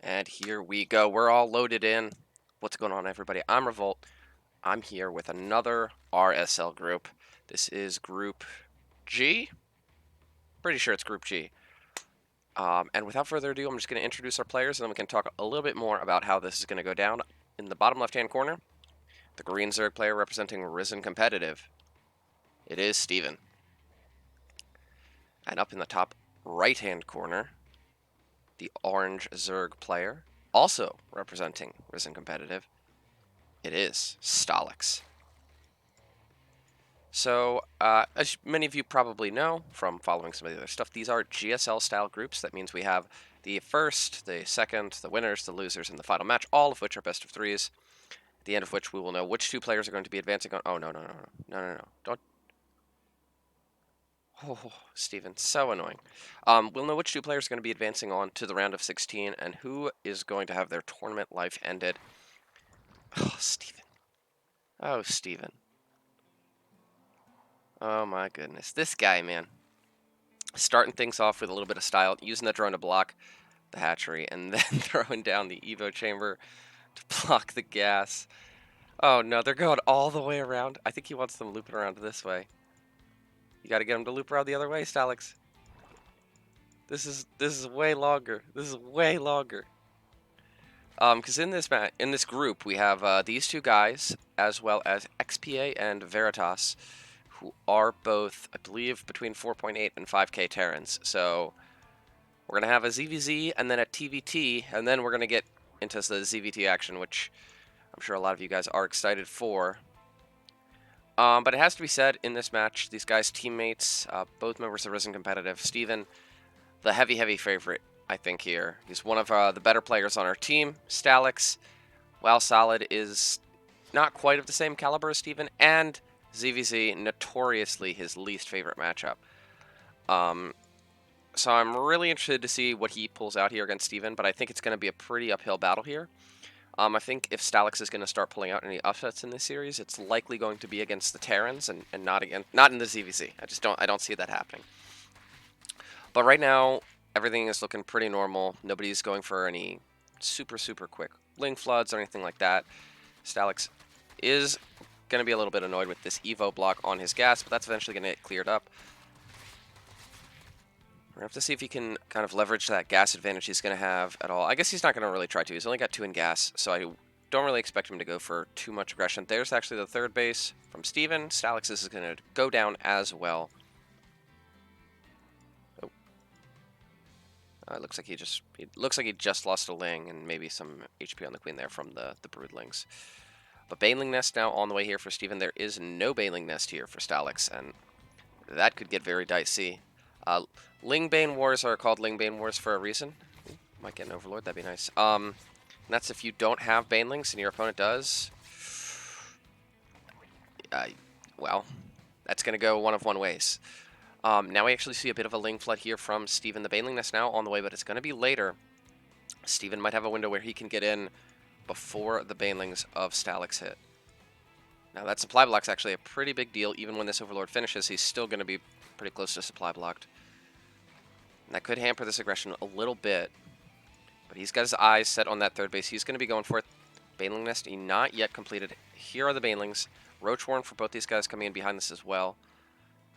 And here we go. We're all loaded in. What's going on, everybody? I'm Revolt. I'm here with another RSL group. This is Group G. Pretty sure it's Group G. And without further ado, I'm just going to introduce our players, and then we can talk a little bit more about how this is going to go down. In the bottom left-hand corner, the green Zerg player representing Risen Competitive. It is Steven. And up in the top right-hand corner, the orange Zerg player, also representing Risen Competitive. It is Stalixx. So, as many of you probably know from following some of the other stuff, these are GSL-style groups. That means we have the first, the second, the winners, the losers, and the final match, all of which are best of threes, at the end of which we will know which two players are going to be advancing on... Oh, no, no, no, no, no, no, no. Don't... Oh, Steven, so annoying. We'll know which two players are going to be advancing on to the round of 16, and who is going to have their tournament life ended. Oh, Steven. Oh, Steven. Oh, my goodness. This guy, man. Starting things off with a little bit of style, using the drone to block the hatchery, and then throwing down the Evo chamber to block the gas. Oh no, they're going all the way around. I think he wants them looping around this way. You gotta get them to loop around the other way, Stalixx. This is way longer. This is way longer. Because in this group we have these two guys as well as XPA and Veritas, who are both, I believe, between 4.8 and 5K Terrans. So we're going to have a ZVZ and then a TVT, and then we're going to get into the ZVT action, which I'm sure a lot of you guys are excited for. But it has to be said, in this match, these guys' teammates, both members of Risen Competitive, Steven, the heavy favorite, I think, here. He's one of the better players on our team. Stalixx, while solid, is not quite of the same caliber as Steven, and ZVZ, notoriously his least favorite matchup. So I'm really interested to see what he pulls out here against Steven, but I think it's going to be a pretty uphill battle here. I think if Stalixx is going to start pulling out any upsets in this series, it's likely going to be against the Terrans and not in the ZVZ. I don't see that happening. But right now, everything is looking pretty normal. Nobody's going for any super quick link floods or anything like that. Stalixx is going to be a little bit annoyed with this Evo block on his gas, but that's eventually going to get cleared up. We're going to have to see if he can kind of leverage that gas advantage he's going to have at all. I guess he's not going to really try to. He's only got 2 in gas, so I don't really expect him to go for too much aggression. There's actually the third base from Steven. Stalixx is going to go down as well. Oh. It looks like he just lost a Ling and maybe some HP on the Queen there from the Broodlings. But Baneling Nest now on the way here for Steven. There is no Baneling Nest here for Stalixx, and that could get very dicey. Lingbane Wars are called Lingbane Wars for a reason. Ooh, might get an Overlord, that'd be nice. And that's if you don't have Banelings and your opponent does. Well, that's going to go one of one ways. Now we actually see a bit of a Ling Flood here from Steven. The Baneling Nest now on the way, but it's going to be later. Steven might have a window where he can get in before the Banelings of Stalixx hit. Now that supply block's actually a pretty big deal. Even when this Overlord finishes, he's still going to be pretty close to supply blocked. And that could hamper this aggression a little bit. But he's got his eyes set on that third base. He's going to be going for it. Baneling Nest not yet completed. Here are the Banelings. Roach Warren for both these guys coming in behind this as well.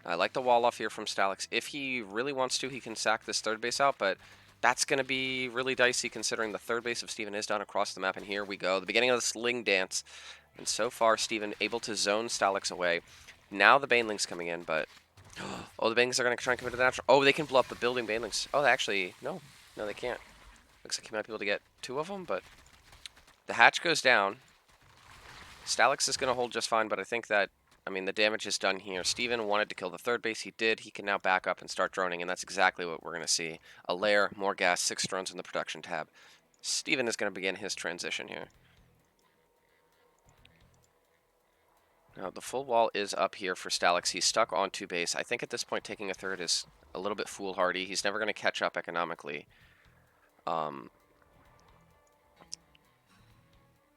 I like the wall off here from Stalixx. If he really wants to, he can sack this third base out, but that's going to be really dicey considering the third base of Steven is done across the map. And here we go. The beginning of the Sling Dance. And so far, Steven able to zone Stalixx away. Now the Banelings coming in, but... Oh, the Banelings are going to try and come into the natural. Oh, they can blow up the building Banelings. Oh, actually, no. No, they can't. Looks like he might be able to get 2 of them, but... The hatch goes down. Stalixx is going to hold just fine, but I think that, I mean, the damage is done here. Steven wanted to kill the third base. He did. He can now back up and start droning, and that's exactly what we're going to see. A lair, more gas, 6 drones in the production tab. Steven is going to begin his transition here. Now, the full wall is up here for Stalixx. He's stuck on 2 base. I think at this point, taking a third is a little bit foolhardy. He's never going to catch up economically.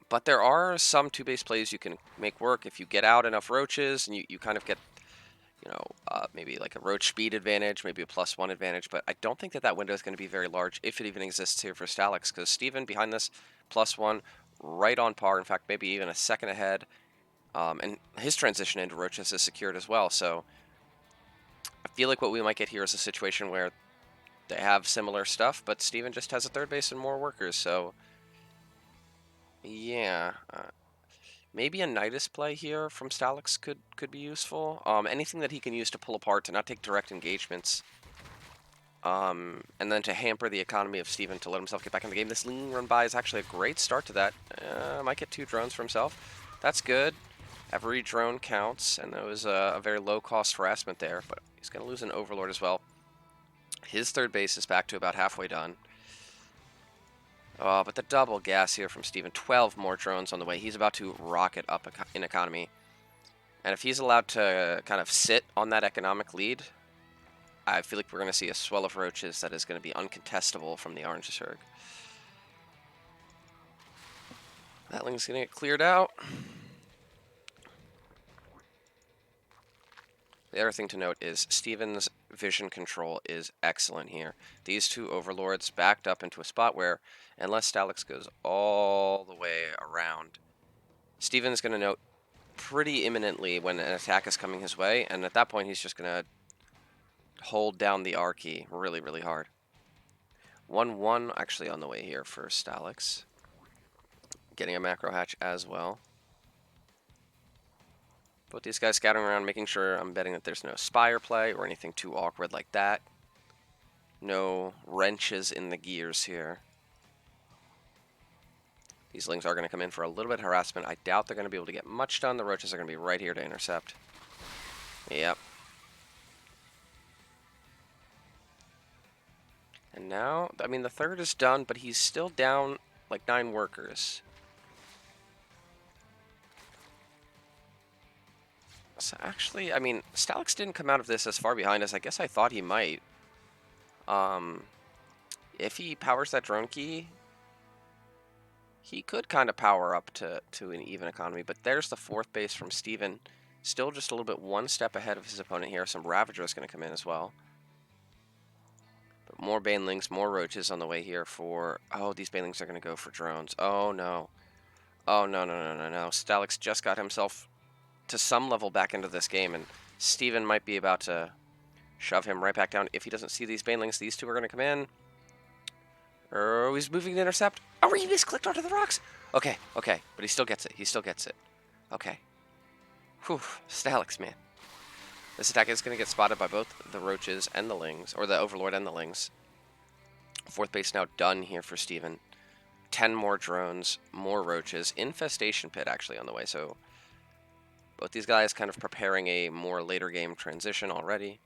But there are some 2 base plays you can make work if you get out enough roaches and you kind of get, you know, maybe like a roach speed advantage, maybe a +1 advantage, but I don't think that that window is going to be very large, if it even exists here for Stalixx, because Steven behind this, +1, right on par, in fact, maybe even a second ahead, and his transition into roaches is secured as well, so I feel like what we might get here is a situation where they have similar stuff, but Steven just has a third base and more workers, so yeah, maybe a Nidus play here from Stalixx could be useful. Anything that he can use to pull apart to not take direct engagements. And then to hamper the economy of Steven to let himself get back in the game. This lean run by is actually a great start to that. Might get 2 drones for himself. That's good. Every drone counts, and that was a very low-cost harassment there, but he's going to lose an Overlord as well. His third base is back to about halfway done. But the double gas here from Steven. 12 more drones on the way. He's about to rocket up in economy. And if he's allowed to kind of sit on that economic lead, I feel like we're going to see a swell of roaches that is going to be uncontestable from the Orange Zerg. That ling's going to get cleared out. The other thing to note is Steven's vision control is excellent here. These 2 Overlords backed up into a spot where, unless Stalixx goes all the way around, Steven's going to note pretty imminently when an attack is coming his way, and at that point he's just going to hold down the R key really, really hard. 1-1 actually on the way here for Stalixx. Getting a macro hatch as well. Both these guys scouting around, making sure I'm betting that there's no Spire play or anything too awkward like that. No wrenches in the gears here. These lings are going to come in for a little bit of harassment. I doubt they're going to be able to get much done. The roaches are going to be right here to intercept. Yep. And now, I mean, the third is done, but he's still down like 9 workers. So actually, I mean, Stalixx didn't come out of this as far behind as I guess I thought he might. If he powers that drone key, he could kind of power up to an even economy. But there's the 4th base from Steven. Still just a little bit one step ahead of his opponent here. Some Ravagers going to come in as well. But more Banelings, more Roaches on the way here for... Oh, these Banelings are going to go for drones. Oh, no. Oh, no, no, no, no, no. Stalixx just got himself to some level back into this game, and Steven might be about to shove him right back down. If he doesn't see these Banelings, these 2 are going to come in. Oh, he's moving to intercept. Oh, he misclicked onto the rocks. Okay, okay, but he still gets it. He still gets it. Okay. Whew, Stalixx, man. This attack is going to get spotted by both the Roaches and the Lings, or the Overlord and the Lings. 4th base now done here for Steven. 10 more drones, more Roaches. Infestation Pit actually on the way, so both these guys kind of preparing a more later game transition already.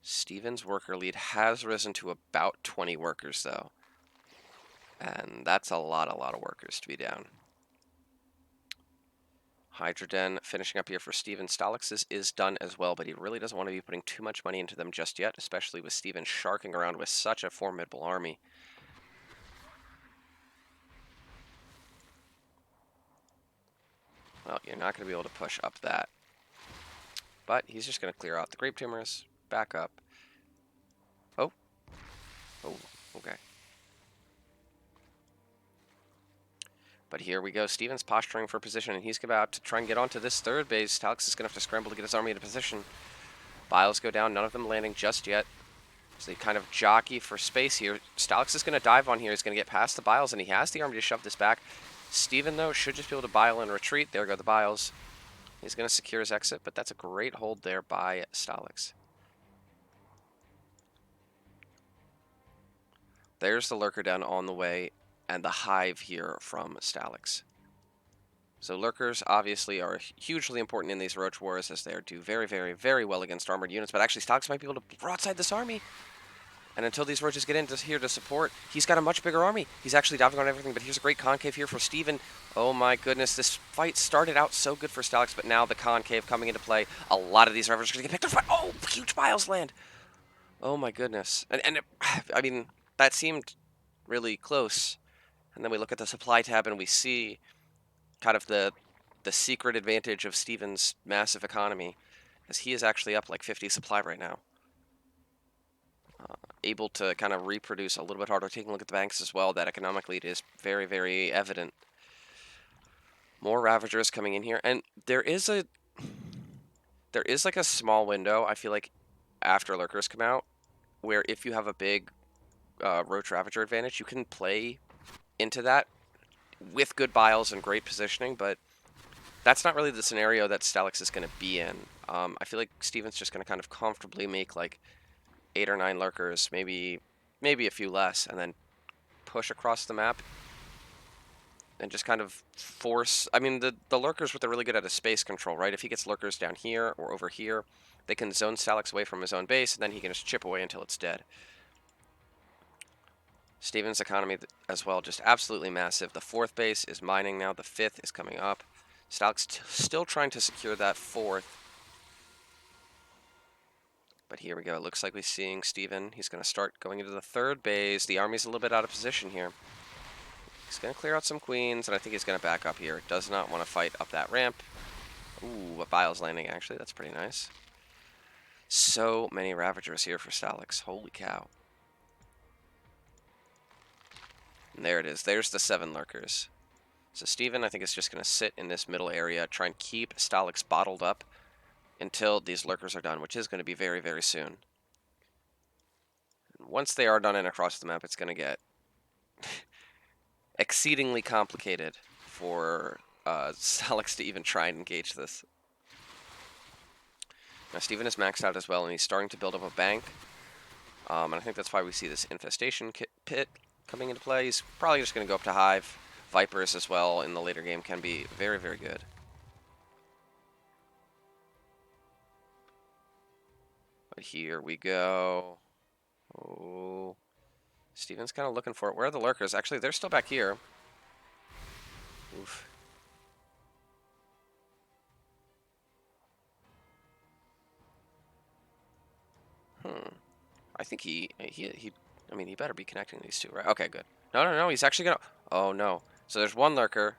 Steven's worker lead has risen to about 20 workers, though. And that's a lot of workers to be down. Hydroden finishing up here for Steven. Stalixx is done as well, but he really doesn't want to be putting too much money into them just yet, especially with Steven sharking around with such a formidable army. Well, you're not going to be able to push up that. But he's just going to clear out the Grape Tumors, back up. Oh. Oh, okay. But here we go. Steven's posturing for position, and he's about to try and get onto this 3rd base. Stalixx is going to have to scramble to get his army into position. Biles go down, none of them landing just yet. So they kind of jockey for space here. Stalixx is going to dive on here. He's going to get past the Biles, and he has the army to shove this back. Steven, though, should just be able to Bile and retreat. There go the Biles. He's going to secure his exit, but that's a great hold there by Stalixx. There's the Lurker down on the way, and the Hive here from Stalixx. So Lurkers obviously are hugely important in these Roach Wars, as they do very, very, very well against armored units, but actually Stalixx might be able to broadside this army. And until these Roaches get in here to support, he's got a much bigger army. He's actually diving on everything, but here's a great concave here for Steven. Oh my goodness, this fight started out so good for Stalixx, but now the concave coming into play. A lot of these Ravagers are going to get picked off. Oh, huge Biles land. Oh my goodness. And I mean, that seemed really close. And then we look at the supply tab and we see kind of the the secret advantage of Steven's massive economy, as he is actually up like 50 supply right now. Able to kind of reproduce a little bit harder. Taking a look at the banks as well, that economic lead is very, very evident. More Ravagers coming in here, and there is like a small window, I feel like, after Lurkers come out, where if you have a big Roach Ravager advantage, you can play into that with good biles and great positioning, but that's not really the scenario that Stalixx is going to be in. I feel like Steven's just going to kind of comfortably make like 8 or 9 Lurkers, maybe a few less, and then push across the map and just kind of force. I mean, the Lurkers, what they're really good at is space control, right? If he gets Lurkers down here or over here, they can zone Stalixx away from his own base, and then he can just chip away until it's dead. Steven's economy as well, just absolutely massive. The 4th base is mining now. The 5th is coming up. Stalixx still trying to secure that 4th. But here we go. It looks like we're seeing Steven. He's going to start going into the 3rd base. The army's a little bit out of position here. He's going to clear out some queens, and I think he's going to back up here. Does not want to fight up that ramp. Ooh, a Bile's landing, actually. That's pretty nice. So many Ravagers here for Stalixx. Holy cow. And there it is. There's the 7 Lurkers. So Steven, I think, is just going to sit in this middle area, try and keep Stalixx bottled up until these Lurkers are done, which is going to be very, very soon. And once they are done and across the map, it's going to get exceedingly complicated for Stalixx to even try and engage this. Now, Steven is maxed out as well, and he's starting to build up a bank. And I think that's why we see this infestation pit coming into play. He's probably just going to go up to Hive. Vipers as well in the later game can be very, very good. But here we go. Oh, Steven's kind of looking for it. Where are the Lurkers? Actually, they're still back here. Oof. I think he I mean, he better be connecting these two, right? Okay, good. No, he's actually gonna... Oh, no. So there's 1 Lurker.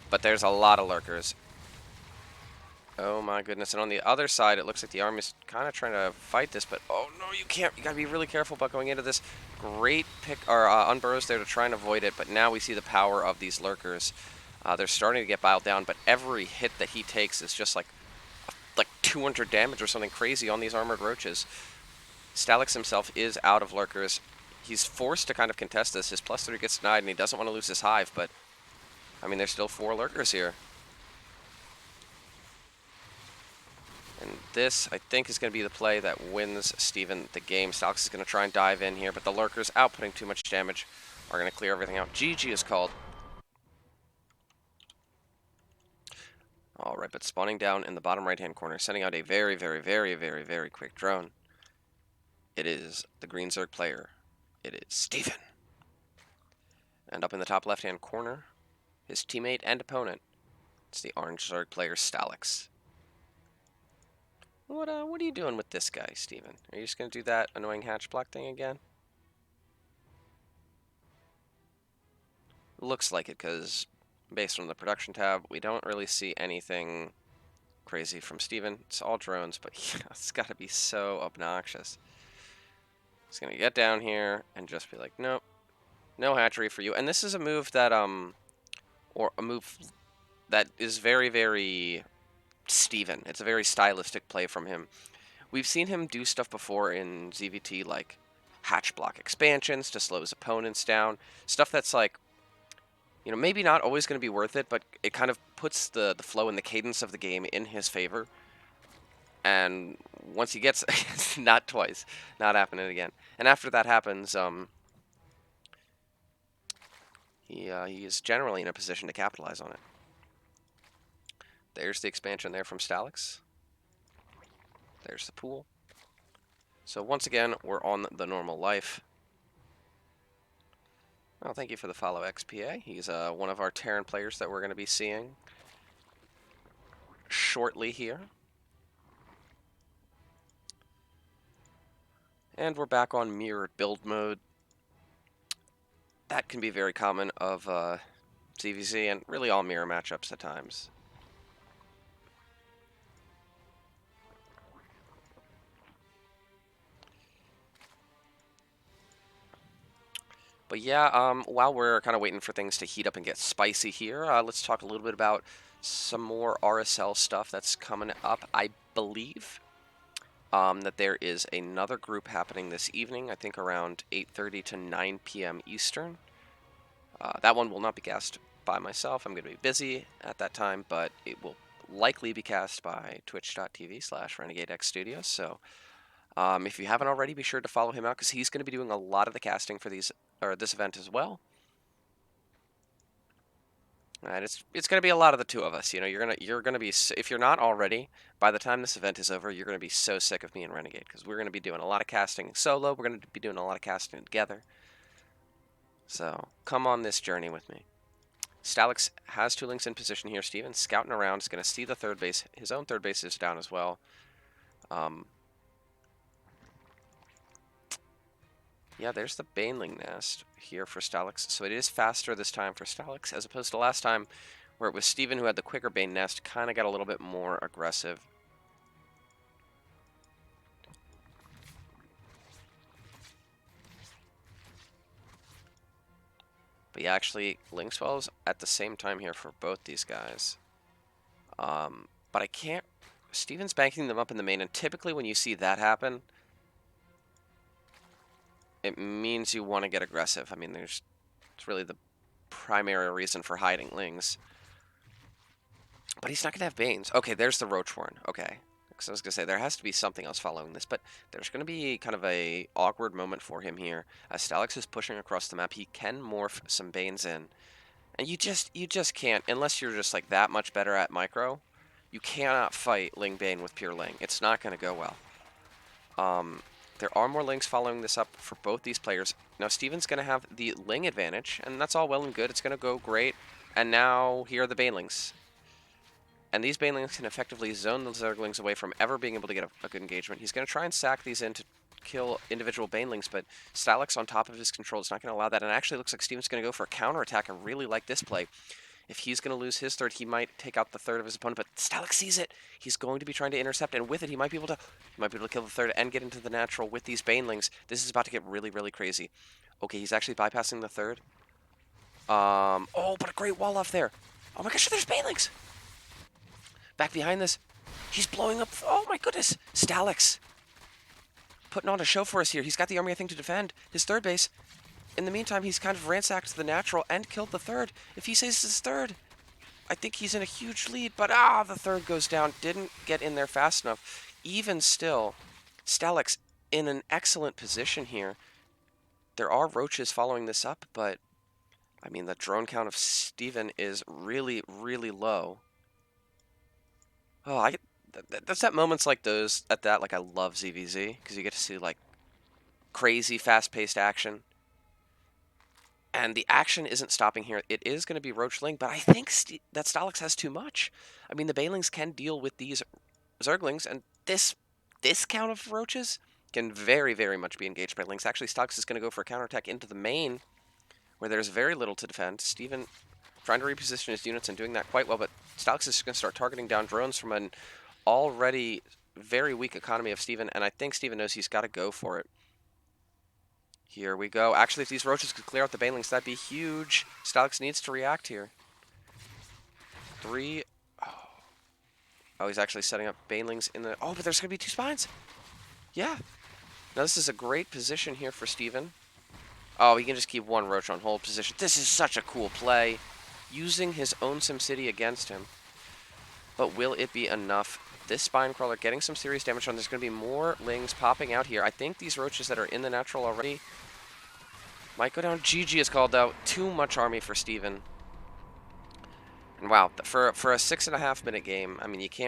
But there's a lot of Lurkers. Oh, my goodness. And on the other side, it looks like the army's kind of trying to fight this, but... Oh, no, you can't. You gotta be really careful about going into this. Great pick, or unburrows there to try and avoid it, but now we see the power of these Lurkers. They're starting to get biled down, but every hit that he takes is just like 200 damage or something crazy on these armored roaches. Stalixx himself is out of Lurkers. He's forced to kind of contest this. His +3 gets denied, and he doesn't want to lose his Hive, but, I mean, there's still 4 Lurkers here. And this, I think, is going to be the play that wins Steven the game. Stalixx is going to try and dive in here, but the Lurkers, outputting too much damage, are going to clear everything out. GG is called. All right, but spawning down in the bottom right-hand corner, sending out a very, very, very, very, very quick drone. It is the Green Zerg player. It is Steven. And up in the top left-hand corner, his teammate and opponent. It's the Orange Zerg player, Stalixx. What are you doing with this guy, Steven? Are you just going to do that annoying hatch block thing again? Looks like it, because based on the production tab, we don't really see anything crazy from Steven. It's all drones, but yeah, it's got to be so obnoxious. He's going to get down here and just be like, nope, no hatchery for you. And this is a move that, or a move that is very, very Steven. It's a very stylistic play from him. We've seen him do stuff before in ZVT, like hatch block expansions to slow his opponents down. Stuff that's like, you know, maybe not always going to be worth it, but it kind of puts the flow and the cadence of the game in his favor. And once he gets... not twice. Not happening again. And after that happens, he is generally in a position to capitalize on it. There's the expansion there from Stalixx. There's the pool. So once again, we're on the normal life. Well, thank you for the follow, XPA. He's one of our Terran players that we're going to be seeing shortly here. And we're back on mirrored build mode. That can be very common of ZVZ, and really all mirror matchups at times. But yeah, while we're kind of waiting for things to heat up and get spicy here, let's talk a little bit about some more RSL stuff that's coming up. I believe that there is another group happening this evening, I think around 8:30 to 9 p.m. Eastern. That one will not be cast by myself. I'm going to be busy at that time, but it will likely be cast by twitch.tv/RenegadeX Studios. So if you haven't already, be sure to follow him out because he's going to be doing a lot of the casting for this event as well. And it's going to be a lot of the two of us. You know, you're gonna be, if you're not already, by the time this event is over, you're going to be so sick of me and Renegade because we're going to be doing a lot of casting solo. We're going to be doing a lot of casting together. So come on this journey with me. Stalixx has 2 links in position here. Steven scouting around. Is going to see the third base. His own third base is down as well. Yeah, there's the Baneling nest here for Stalixx. So it is faster this time for Stalixx as opposed to last time where it was Steven who had the quicker Bane nest. Kind of got a little bit more aggressive. But yeah, actually, Linkswell's at the same time here for both these guys. But I can't... Steven's banking them up in the main, and typically when you see that happen, it means you want to get aggressive. I mean, it's really the primary reason for hiding Lings. But he's not going to have Banes. Okay, there's the Roachhorn. Okay. Because I was going to say, there has to be something else following this, but there's going to be kind of a awkward moment for him here. As Stalixx is pushing across the map, he can morph some Banes in. And you just can't, unless you're just like that much better at micro, you cannot fight Ling Bane with pure Ling. It's not going to go well. There are more Lings following this up for both these players. Now, Steven's going to have the Ling advantage, and that's all well and good. It's going to go great. And now, here are the Banelings. And these Banelings can effectively zone the Zerglings away from ever being able to get a good engagement. He's going to try and sack these in to kill individual Banelings, but Stalixx on top of his control is not going to allow that. And it actually looks like Steven's going to go for a counterattack. I really like this play. If he's going to lose his third, he might take out the third of his opponent, but Stalixx sees it. He's going to be trying to intercept, and with it, he might be able to kill the third and get into the natural with these Banelings. This is about to get really, really crazy. Okay, he's actually bypassing the third. Oh, but a great wall off there. Oh my gosh, there's Banelings. Back behind this. He's blowing up. Oh my goodness. Stalixx putting on a show for us here. He's got the army, I think, to defend his third base. In the meantime, he's kind of ransacked the natural and killed the third. If he saves his third, I think he's in a huge lead. But, the third goes down. Didn't get in there fast enough. Even still, Stalixx in an excellent position here. There are roaches following this up, but, I mean, the drone count of Steven is really, really low. Oh, that's at moments like those, like, I love ZVZ, because you get to see, like, crazy, fast-paced action. And the action isn't stopping here. It is going to be Roach Ling, but I think that Stalixx has too much. I mean, the Banelings can deal with these Zerglings, and this count of Roaches can very, very much be engaged by Lings. Actually, Stalixx is going to go for a counterattack into the main, where there's very little to defend. Steven trying to reposition his units and doing that quite well, but Stalixx is going to start targeting down drones from an already very weak economy of Steven, and I think Steven knows he's got to go for it. Here we go. Actually, if these roaches could clear out the Banelings, that'd be huge. Stalixx needs to react here. 3. Oh, he's actually setting up Banelings in the... Oh, but there's going to be 2 spines. Yeah. Now, this is a great position here for Steven. Oh, he can just keep 1 roach on hold position. This is such a cool play. Using his own SimCity against him. But will it be enough? This spine crawler getting some serious damage on. There's going to be more Lings popping out here. I think these roaches that are in the natural already might go down. GG is called out. Too much army for Steven. And wow, for a 6.5-minute game, I mean, you can't